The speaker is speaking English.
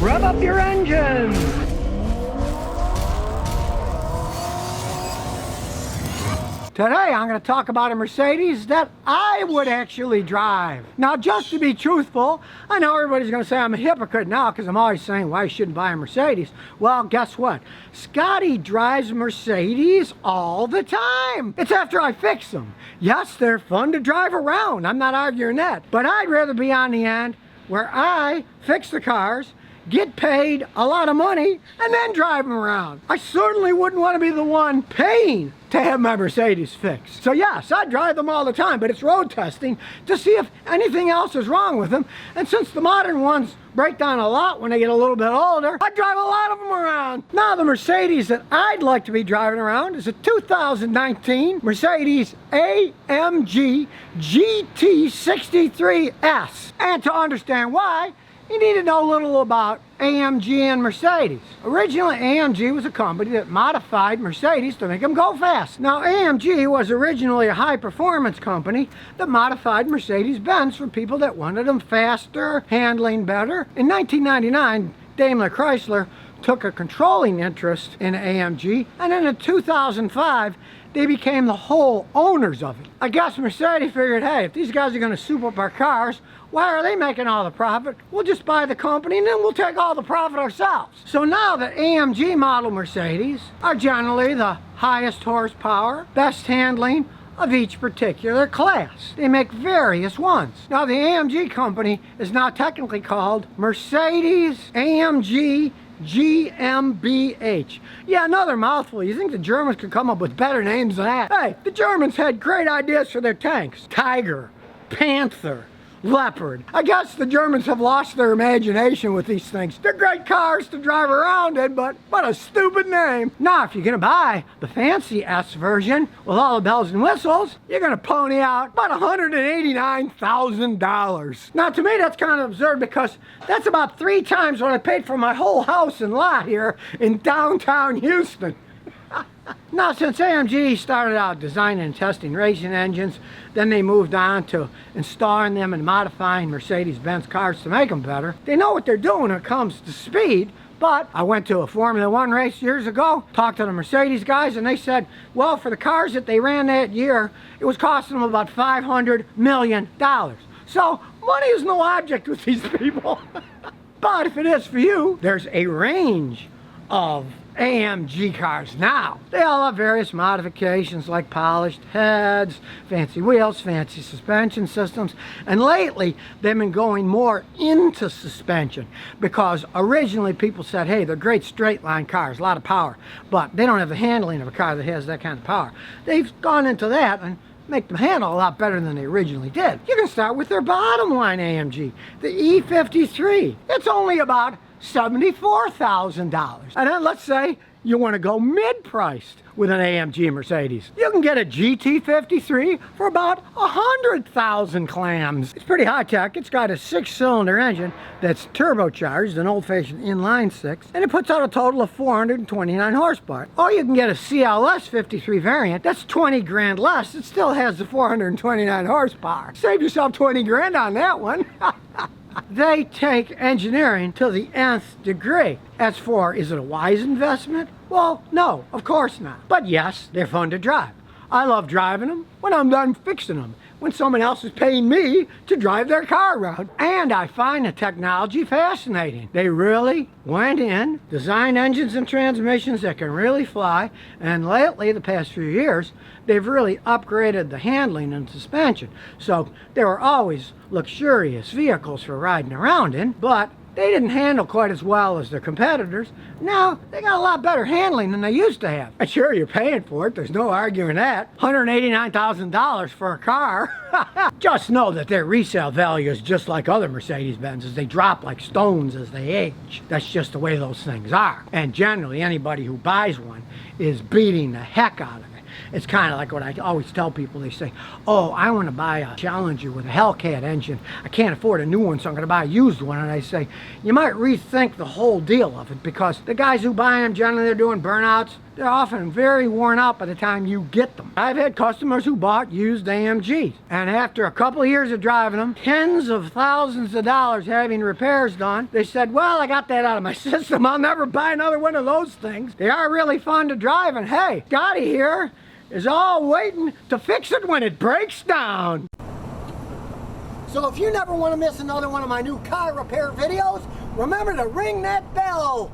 Rev up your engines! Today I'm going to talk about a Mercedes that I would actually drive. Now, just to be truthful, I know everybody's going to say I'm a hypocrite now because I'm always saying why you shouldn't buy a Mercedes. Well, guess what? Scotty drives Mercedes all the time. It's after I fix them. Yes, they're fun to drive around. I'm not arguing that. But I'd rather be on the end where I fix the cars, get paid a lot of money, and then drive them around. I certainly wouldn't want to be the one paying to have my Mercedes fixed. So yes, I drive them all the time, but it's road testing to see if anything else is wrong with them. And since the modern ones break down a lot when they get a little bit older, I drive a lot of them around. Now, the Mercedes that I'd like to be driving around is a 2019 Mercedes AMG Gt 63S. And to understand why, you need to know a little about AMG and Mercedes. Originally, AMG was a company that modified Mercedes to make them go fast. Now, AMG was originally a high-performance company that modified Mercedes Benz for people that wanted them faster, handling better. In 1999, Daimler Chrysler took a controlling interest in AMG, and then in 2005, they became the whole owners of it. I guess Mercedes figured, hey, if these guys are going to soup up our cars, why are they making all the profit? We'll just buy the company and then we'll take all the profit ourselves. So now the AMG Model Mercedes are generally the highest horsepower, best handling of each particular class. They make various ones. Now, the AMG company is now technically called Mercedes AMG GmbH. Yeah, another mouthful. You think the Germans could come up with better names than that? Hey, the Germans had great ideas for their tanks. Tiger, Panther, Leopard. I guess the Germans have lost their imagination with these things. They're great cars to drive around in, but what a stupid name. Now, if you're gonna buy the fancy S version with all the bells and whistles, you're gonna pony out about $189,000. Now, to me, that's kind of absurd because that's about 3 times what I paid for my whole house and lot here in downtown Houston. Now, since AMG started out designing and testing racing engines, then they moved on to installing them and modifying Mercedes-Benz cars to make them better. They know what they're doing when it comes to speed, but I went to a Formula One race years ago, talked to the Mercedes guys, and they said, well, for the cars that they ran that year, it was costing them about $500 million. So money is no object with these people. But if it is for you, there's a range of AMG cars now. They all have various modifications like polished heads, fancy wheels, fancy suspension systems, and lately they've been going more into suspension because originally people said, hey, they're great straight line cars, a lot of power, but they don't have the handling of a car that has that kind of power. They've gone into that and make them handle a lot better than they originally did. You can start with their bottom line AMG, the E53. It's only about $74,000. And then let's say you want to go mid-priced with an AMG Mercedes. You can get a GT53 for about 100,000 clams. It's pretty high-tech. It's got a 6-cylinder engine that's turbocharged, an old-fashioned inline 6, and it puts out a total of 429 horsepower. Or you can get a CLS 53 variant. That's 20 grand less. It still has the 429 horsepower. Save yourself 20 grand on that one. They take engineering to the nth degree. As for, is it a wise investment? Well, no, of course not. But yes, they're fun to drive. I love driving them when I'm done fixing them, when someone else is paying me to drive their car around. And I find the technology fascinating. They really went in, designed engines and transmissions that can really fly, and lately, the past few years, they've really upgraded the handling and suspension. So they were always luxurious vehicles for riding around in, but they didn't handle quite as well as their competitors. Now, they got a lot better handling than they used to have. And sure, you're paying for it. There's no arguing that. $189,000 for a car. Just know that their resale value is just like other Mercedes Benzes. They drop like stones as they age. That's just the way those things are. And generally, anybody who buys one is beating the heck out of it. It's kind of like what I always tell people. They say, oh, I want to buy a Challenger with a Hellcat engine. I can't afford a new one, so I'm going to buy a used one. And I say, you might rethink the whole deal of it, because the guys who buy them, generally they're doing burnouts. They're often very worn out by the time you get them. I've had customers who bought used AMGs, and after a couple of years of driving them, tens of thousands of dollars having repairs done, they said, well, I got that out of my system. I'll never buy another one of those things. They are really fun to drive, and hey, Scotty here is all waiting to fix it when it breaks down. So if you never want to miss another one of my new car repair videos, remember to ring that bell.